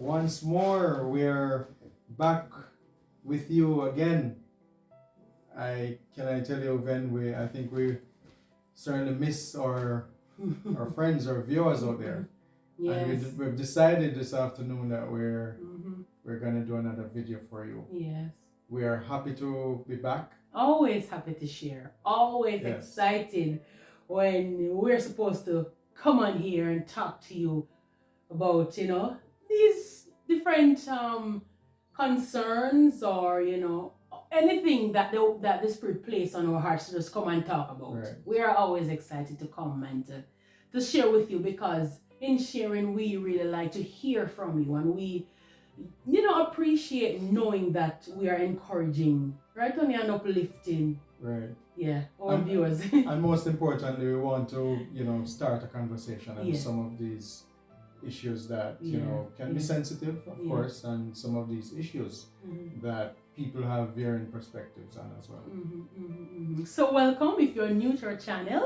Once more, we're back with you again. I tell you, Ben, I think we certainly miss our friends, our viewers out there. Yes. And we've decided this afternoon that Mm-hmm. we're gonna do another video for you. Yes. We are happy to be back. Always happy to share. Always Yes. excited when we're supposed to come on here and talk to you about, these different concerns or, anything that the Spirit placed on our hearts to just come and talk about. Right. We are always excited to come and to share with you, because in sharing we really like to hear from you, and we appreciate knowing that we are encouraging, right, Tony, and uplifting, Right. yeah, our viewers. And most importantly, we want to, start a conversation on Yeah. some of these issues that, Yeah. can be sensitive, of Yeah. course, and some of these issues Mhm. that people have varying perspectives on as well. So welcome if you're new to our channel.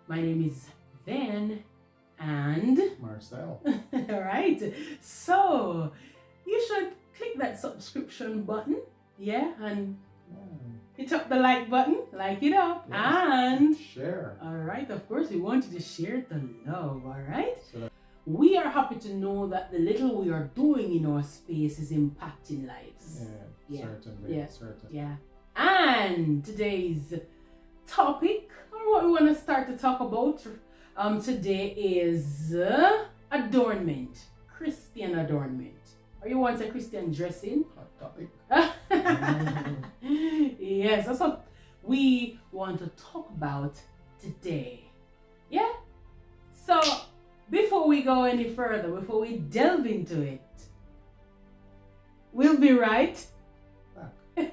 My name is Van, and Marcel. all right, so you should click that subscription button, yeah, and hit up the like button, like it up, Yes. and Share. all right, of course we want you to share the love. All right, So we are happy to know that the little we are doing in our space is impacting lives. Yeah. Certainly. Yeah. Certainly. Yeah. And today's topic, or what we want to start to talk about today, is adornment, Christian adornment. Or you want a Christian dressing? Hot topic. Yes, that's what we want to talk about today. Yeah? So, before we go any further, before we delve into it, we'll be right back.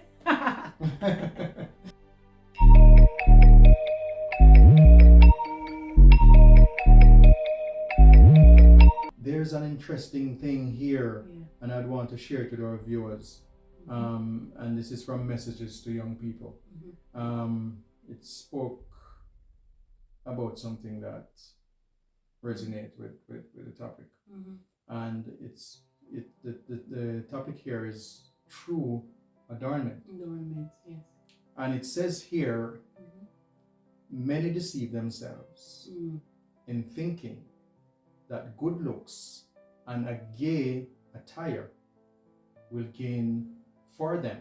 There's an interesting thing here, Yeah. and I'd want to share it with our viewers. And this is from Messages to Young People. It spoke about something that resonates with the topic. And the topic here is true adornment. Adornment, yes. And it says here, many deceive themselves in thinking that good looks and a gay attire will gain for them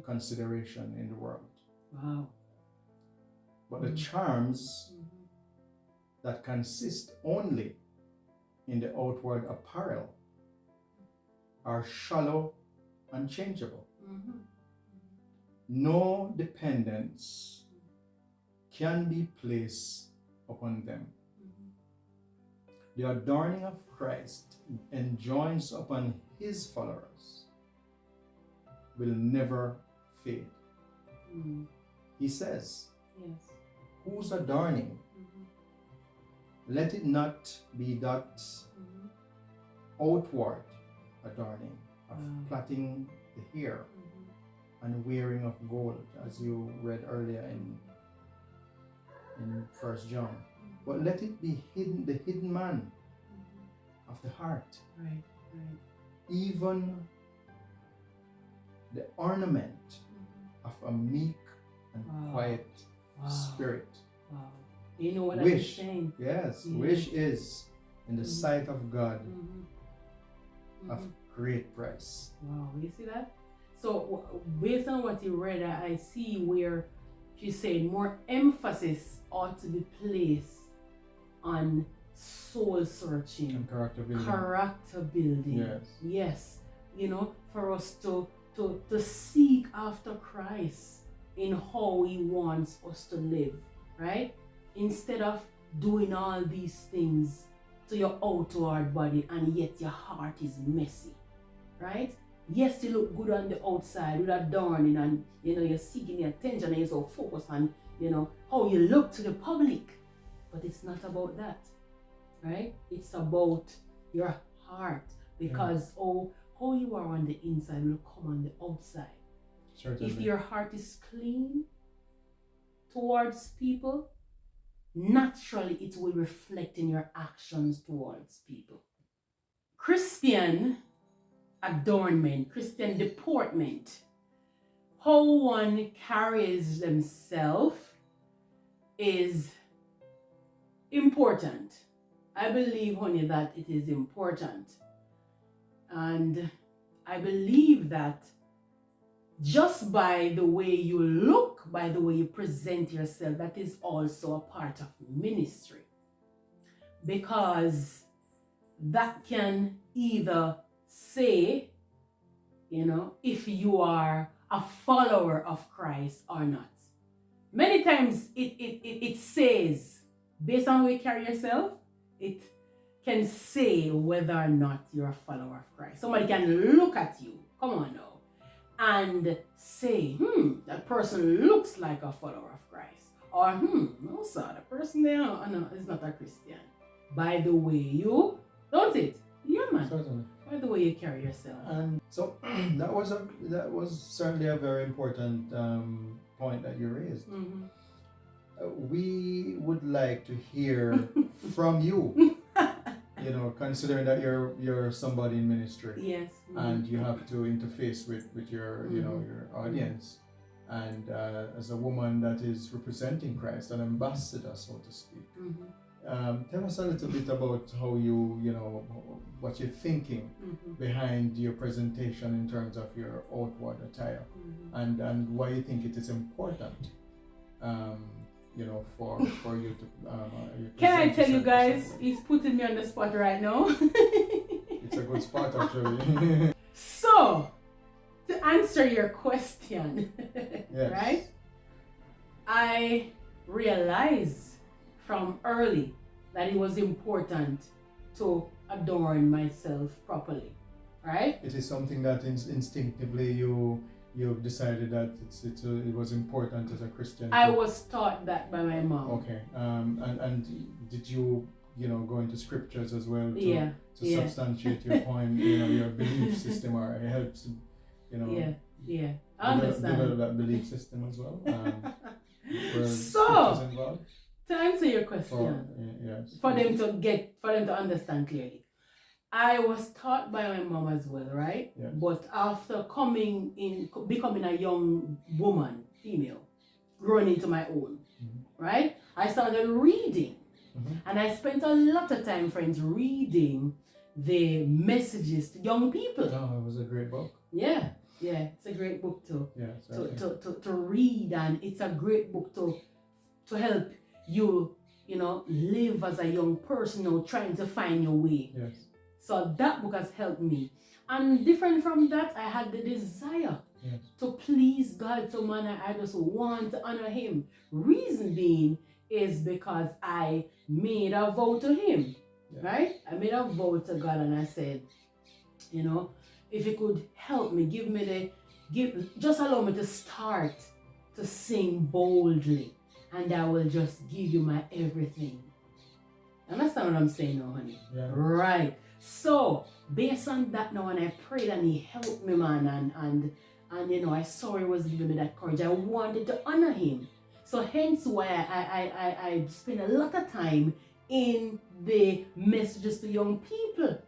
consideration in the world. Wow. But the charms that consist only in the outward apparel are shallow and changeable. No dependence can be placed upon them. The adorning of Christ enjoins upon his followers will never fade. He says, Yes. whose adorning, let it not be that outward adorning of plaiting the hair and wearing of gold, as you read earlier in 1 John. But let it be hidden, the hidden man of the heart. Right. Even the ornament of a meek and quiet spirit. Wow. You know what Which, I'm saying? yes, Yes. which is in the sight of God of Mhm. great price. Wow, you see that? So based on what you read, I see where she's saying more emphasis ought to be placed on soul searching, And character building. character building. Yes. Yes, for us to seek after Christ in how he wants us to live, right? Instead of doing all these things to your outward body and yet your heart is messy, right? Yes, you look good on the outside with adorning, and you're seeking the attention and you're so focused on how you look to the public, but it's not about that, right? It's about your heart, because how you are on the inside will come on the outside. Certainly. If your heart is clean towards people, naturally it will reflect in your actions towards people. Christian adornment, Christian deportment, how one carries themselves is important. I believe, honey, that it is important. And I believe that just by the way you look, by the way you present yourself, that is also a part of ministry. Because that can either say, if you are a follower of Christ or not. Many times it says, based on how you carry yourself, it can say whether or not you're a follower of Christ. Somebody can look at you, come on now, and say, that person looks like a follower of Christ. Or, no sir, the person there is not a Christian. By the way you, don't it? Yeah, man. Certainly. By the way you carry yourself. And so that was certainly a very important point that you raised. We would like to hear from you. Considering that you're somebody in ministry, yes, and you have to interface with your your audience, and as a woman that is representing Christ, an ambassador, so to speak. Tell us a little bit about how what you're thinking behind your presentation in terms of your outward attire, and why you think it is important, for you to. Can I tell you guys, he's putting me on the spot right now. It's a good spot, actually. So, to answer your question, yes. Right? I realized from early that it was important to adorn myself properly, right? It is something that instinctively you've decided that it was important as a Christian. I was taught that by my mom. Okay. And did you go into scriptures as well to substantiate your point, your belief system, or it helps Yeah. I understand. Develop that belief system as well. So, to answer your question, for them to understand clearly, I was taught by my mom as well, right? Yes. But after becoming a young woman, female, growing into my own, right? I started reading, and I spent a lot of time, friends, reading the messages to young people. Oh, it was a great book. Yeah, it's a great book to read, and it's a great book to help you, live as a young person, trying to find your way. Yes. So that book has helped me. And different from that, I had the desire to please God. So man, I just want to honor him. Reason being is because I made a vow to him, right? I made a vow to God, and I said, if you could help me, just allow me to start to sing boldly, and I will just give you my everything. Understand what I'm saying now, honey? Yeah. Right. So, based on that now, and I prayed, and he helped me, man, and I saw he was giving me that courage. I wanted to honor him. So hence why I spend a lot of time in the messages to young people,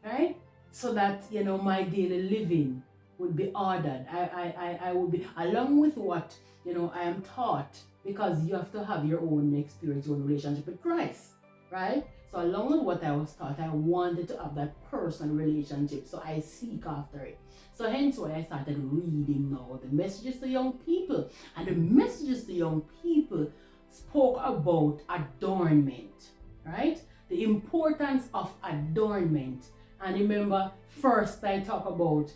right? So that, my daily living would be ordered. I would be, along with what, I am taught, because you have to have your own experience, your own relationship with Christ, right? So along with what I was taught, I wanted to have that personal relationship, so I seek after it. So hence why I started reading now the messages to young people. And the messages to young people spoke about adornment, right? The importance of adornment. And remember, first I talk about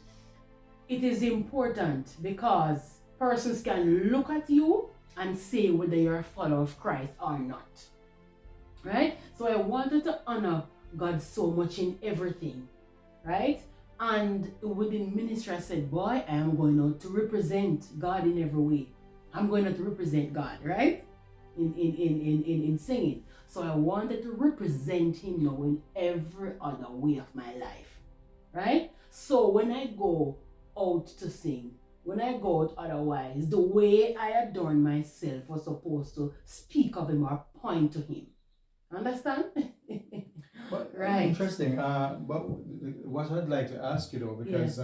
it is important because persons can look at you and say whether you're a follower of Christ or not, right? So I wanted to honor God so much in everything, right? And within ministry, I said, boy, I am going out to represent God in every way. I'm going out to represent God, right? In singing. So I wanted to represent him now in every other way of my life, right? So when I go out to sing, when I go out otherwise, the way I adorn myself was supposed to speak of him or point to him. Understand? But Right. interesting. But what I'd like to ask you though, because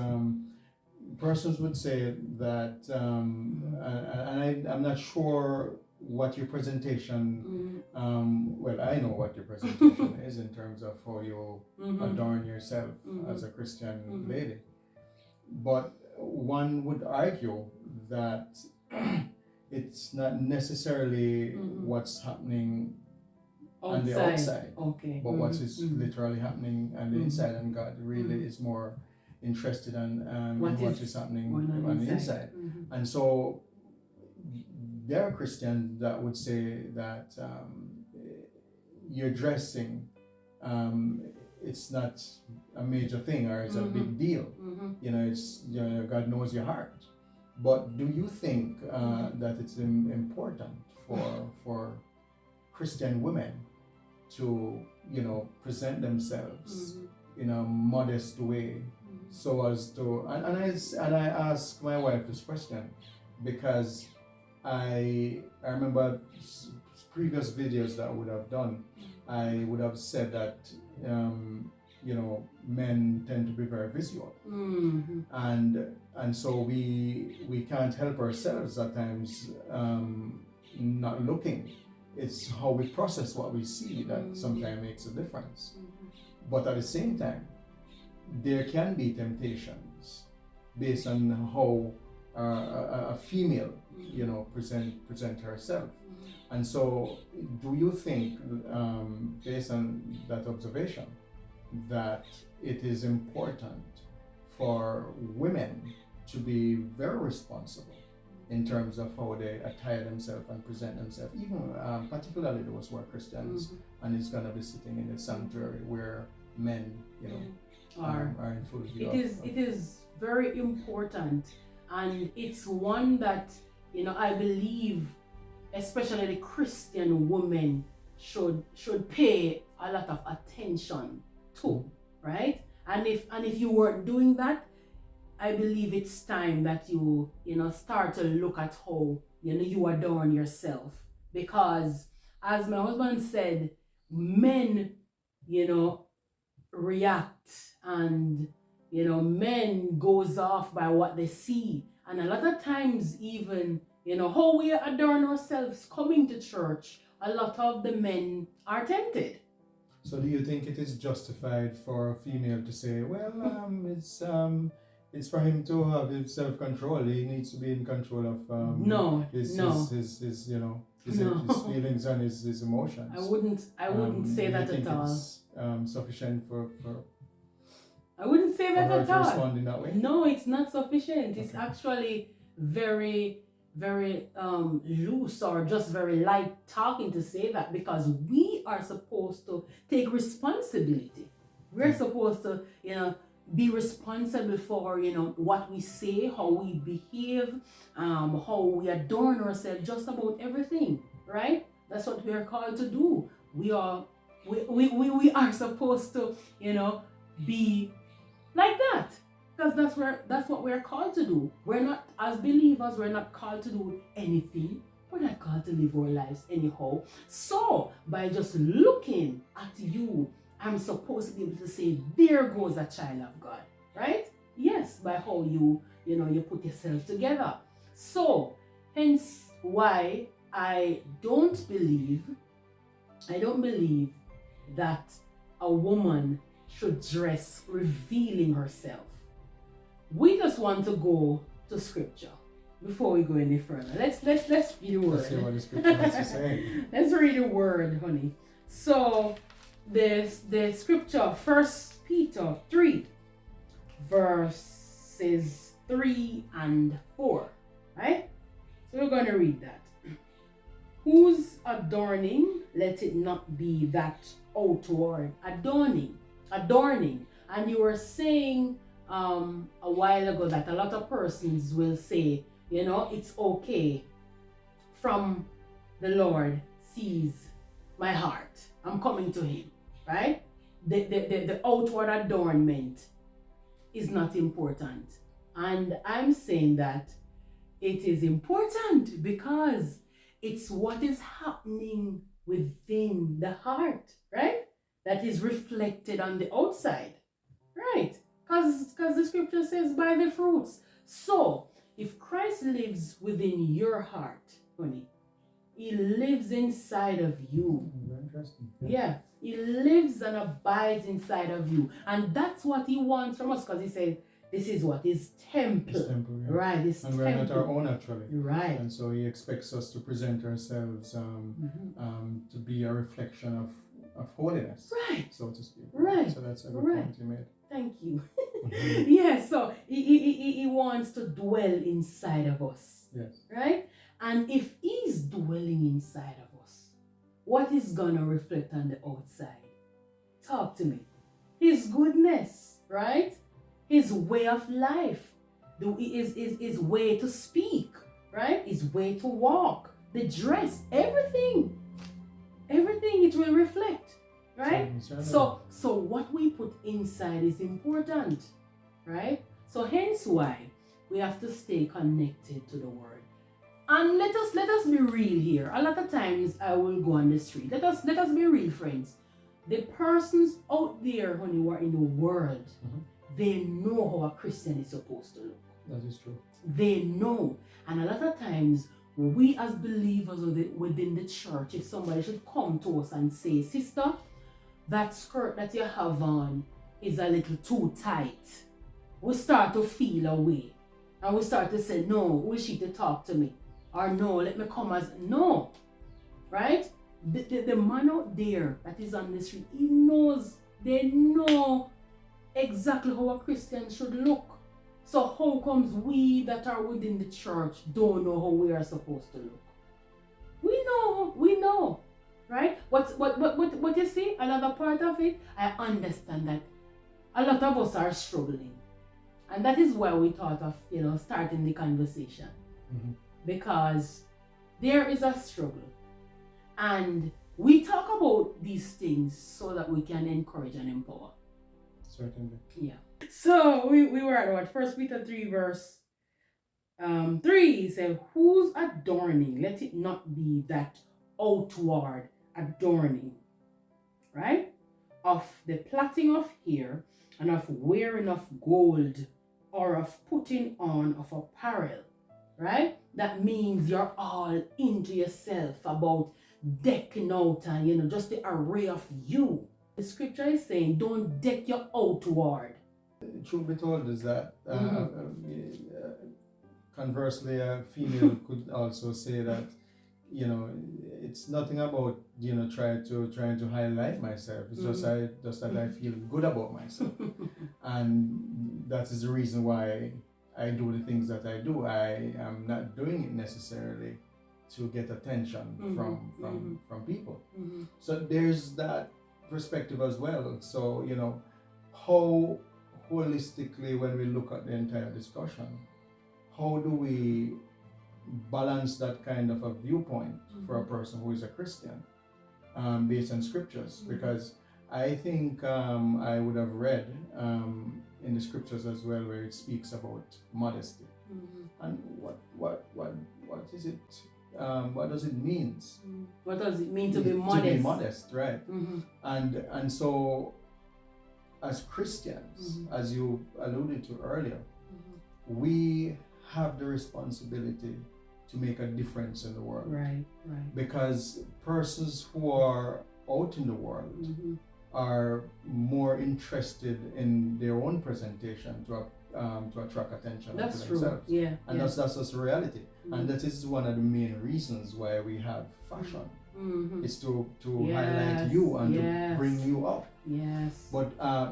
persons would say that, and I'm not sure what your presentation. Well, I know what your presentation is in terms of how you adorn yourself as a Christian lady. But one would argue that it's not necessarily what's happening on the outside, okay, but what is literally happening on the inside, and God really is more interested in what is happening on the inside. And so there are Christians that would say that your dressing, it's not a major thing or it's a big deal. You know, it's, you know, God knows your heart. But do you think that it's important for Christian women to, you know, present themselves in a modest way, so as to, and I ask my wife this question because I remember previous videos that I would have done, I would have said that you know, men tend to be very visual, and so we can't help ourselves at times not looking. It's how we process what we see that sometimes makes a difference. But at the same time, there can be temptations based on how a female, you know, present herself. And so, do you think, based on that observation, that it is important for women to be very responsible in terms of how they attire themselves and present themselves, even particularly those who are Christians, and it's going to be sitting in a sanctuary where men, you know, are in full view? It is very important, and it's one that, you know, I believe especially the Christian women should pay a lot of attention to, right? And if you weren't doing that, I believe it's time that you know, start to look at how, you know, you adorn yourself. Because as my husband said, men, you know, react, and, you know, men goes off by what they see. And a lot of times, even, you know, how we adorn ourselves coming to church, a lot of the men are tempted. So do you think it is justified for a female to say, well, it's for him to have his self-control. He needs to be in control of his you know, his feelings and his emotions. I wouldn't say that at all. It's sufficient for I wouldn't say that at all. Respond in that way? No, it's not sufficient. It's actually very, very loose, or just very light talking to say that, because we are supposed to take responsibility. We're supposed to, you know, be responsible for, you know, what we say, how we behave, how we adorn ourselves, just about everything, right? That's what we are called to do. We are supposed to, you know, be like that, because that's what we're called to do. We're not, as believers, we're not called to do anything. We're not called to live our lives anyhow. So by just looking at you, I'm supposed to be able to say, there goes a child of God, right? Yes, by how you know, you put yourself together. So hence why I don't believe that a woman should dress revealing herself. We just want to go to scripture before we go any further. Let's read the word. Let's see what the scripture has to say. Let's read the word, honey. So the scripture, 1 Peter 3, verses 3 and 4, right? So we're going to read that. Whose adorning, let it not be that outward adorning. And you were saying a while ago that a lot of persons will say, you know, it's okay, from the Lord sees my heart, I'm coming to him, right? The outward adornment is not important. And I'm saying that it is important, because it's what is happening within the heart, right? that is reflected on the outside, right? Because the scripture says by the fruits. So if Christ lives within your heart, honey, he lives inside of you. Very interesting. Yeah, he lives and abides inside of you, and that's what he wants from us. Because he said, "This is what his temple, His temple, yeah. right? His And temple, we're not our own actually. right? And so he expects us to present ourselves to be a reflection of holiness, Right. so to speak. Right. So that's a good Right. point you made. Thank you. Yeah, so he wants to dwell inside of us, Yes. right? And if he's dwelling inside of us, what is gonna reflect on the outside? Talk to me. His goodness, right? His way of life, his way to speak, right? His way to walk, the dress, everything it will reflect, right? Certainly. So what we put inside is important, right? So hence why we have to stay connected to the word. And let us be real here. A lot of times I will go on the street. Let us be real, friends. The persons out there, honey, who are in the world, they know how a Christian is supposed to look. That is true. They know. And a lot of times, we as believers within the church, if somebody should come to us and say, "Sister, that skirt that you have on is a little too tight," we start to feel away. And we start to say, "No, who is she to talk to me?" Or, "No, let me come as..." No. Right? The man out there that is on the street, they know exactly how a Christian should look. So how comes we that are within the church don't know how we are supposed to look? We know, right? But you see, another part of it, I understand that a lot of us are struggling. And that is why we thought of, starting the conversation. Because there is a struggle. And we talk about these things so that we can encourage and empower. Certainly. Yeah. So we were at what? 1 Peter 3 verse 3. He said, "Whose adorning, let it not be that outward adorning," right? "Of the plaiting of hair and of wearing of gold or of putting on of apparel," right? That means you're all into yourself about decking out and, just the array of you. The scripture is saying, don't deck your outward. Truth be told is that conversely, a female could also say that, it's nothing about trying to highlight myself. It's just that I feel good about myself, and that is the reason why I do the things that I do. I am not doing it necessarily to get attention from people. So there's that perspective as well. So how holistically, when we look at the entire discussion, how do we balance that kind of a viewpoint for a person who is a Christian, based on scriptures? Because I think I would have read in the scriptures as well where it speaks about modesty, and what is it? What does it mean? What does it mean to be modest? To be modest, right? And so, as Christians, as you alluded to earlier, we have the responsibility to make a difference in the world. Right. Because persons who are out in the world are more interested in their own presentation to attract attention. That's to true. themselves. Yeah. And that's just the reality. And that is one of the main reasons why we have fashion. Is to highlight you and to bring you up. Yes. But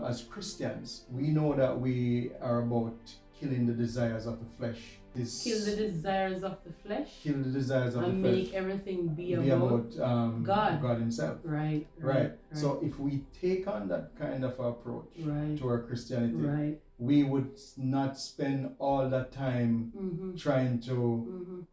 as Christians, we know that we are about killing the desires of the flesh. Kill the desires of the flesh. Kill the desires of and the flesh. make everything be about God Himself. Right. So if we take on that kind of approach to our Christianity, we would not spend all that time trying to,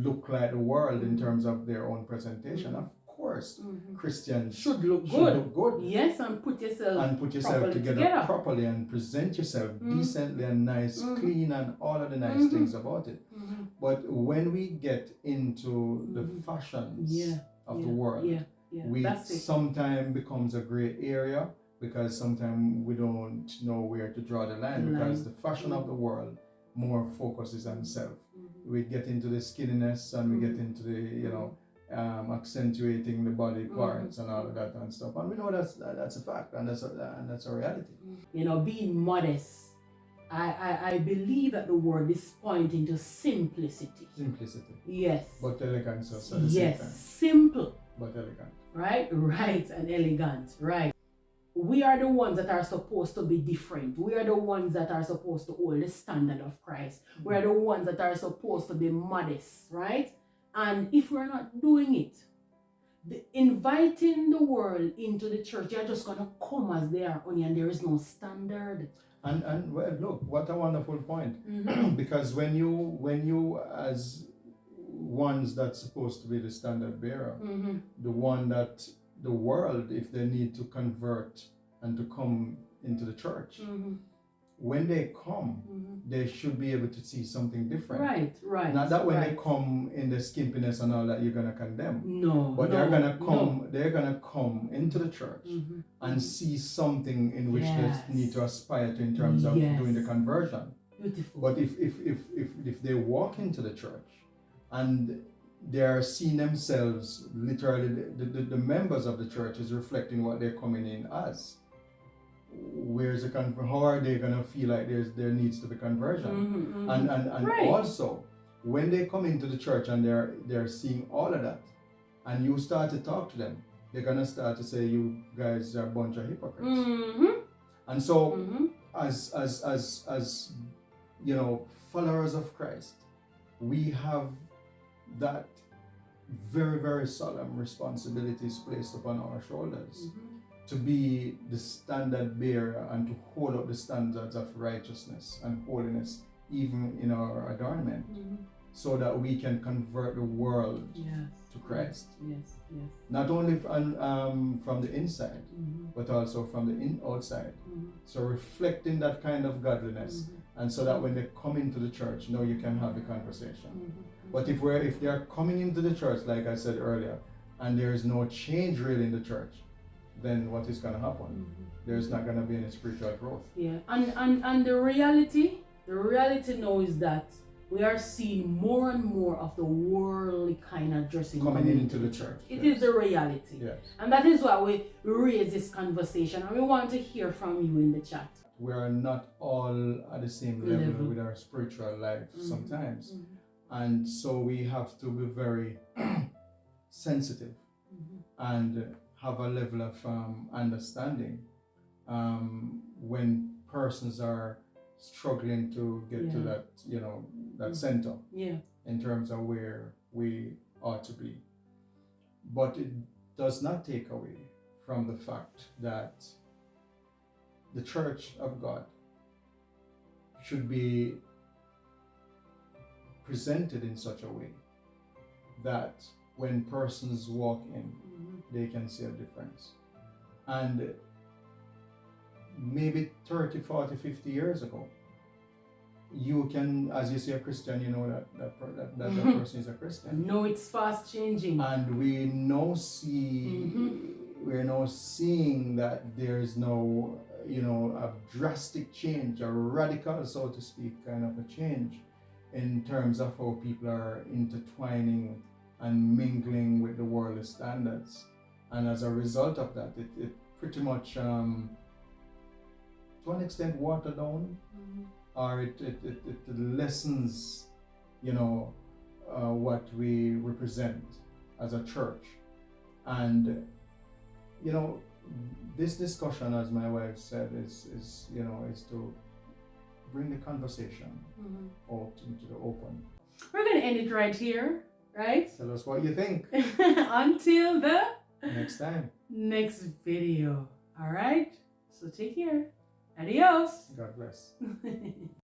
look like the world in terms of their own presentation. Of course, Christians should look good. Yes, and put yourself together properly and present yourself decently and nice, clean, and all of the nice things about it. But when we get into the fashions of the world, That's it. sometimes becomes a gray area because sometimes we don't know where to draw the line because the fashion of the world more focuses on self. We get into the skinniness and we get into the accentuating the body parts and all of that and stuff, and we know that's a fact and that's a reality. Being modest, I believe that the word is pointing to simplicity. Simplicity. Yes. But elegance also. Yes. Simple. But elegant. Right, and elegant. Right. We are the ones that are supposed to be different. We are the ones that are supposed to hold the standard of Christ. We are the ones that are supposed to be modest, right? And if we're not doing it, inviting the world into the church, they're just gonna come as they are only, and there is no standard. And well, look, what a wonderful point. Because when you as ones that's supposed to be the standard bearer, the one that the world, if they need to convert and to come into the church, when they come, they should be able to see something different. Right. Not that when they come in the skimpiness and all that, you're gonna condemn. No. But they're gonna come. They're gonna come into the church and see something in which they need to aspire to in terms of doing the conversion. Beautiful. But if they walk into the church and they are seeing themselves, literally the members of the church is reflecting what they're coming in as, where's how are they going to feel like there needs to be conversion? And also when they come into the church and they're seeing all of that and you start to talk to them, they're going to start to say, you guys are a bunch of hypocrites. And so as followers of Christ, we have that very, very solemn responsibilities placed upon our shoulders to be the standard bearer and to hold up the standards of righteousness and holiness even in our adornment, so that we can convert the world to Christ. Yes. Not only from the inside, but also from the outside. So reflecting that kind of godliness, and so that when they come into the church, now you can have the conversation. But if they are coming into the church, like I said earlier, and there is no change really in the church, then what is going to happen? There's not going to be any spiritual growth. Yeah, and the reality now is that we are seeing more and more of the worldly kind of dressing coming into the church. It is the reality. Yes. And that is why we raise this conversation, and we want to hear from you in the chat. We are not all at the same level with our spiritual life sometimes. And so we have to be very sensitive and have a level of understanding when persons are struggling to get to that, that center in terms of where we ought to be. But it does not take away from the fact that the Church of God should be presented in such a way that when persons walk in, they can see a difference. And maybe 30, 40, 50 years ago, you can, as you say, a Christian, you know that person is a Christian. No, it's fast changing. And we now see, we're now seeing that there's no, a drastic change, a radical, so to speak, kind of a change in terms of how people are intertwining and mingling with the worldly standards. And as a result of that, it pretty much, to an extent, watered down, or it lessens, what we represent as a church. And, this discussion, as my wife said, is to bring the conversation out into the open. We're going to end it right here, right? Tell us what you think. Until the next video. All right? So take care. Adios. God bless.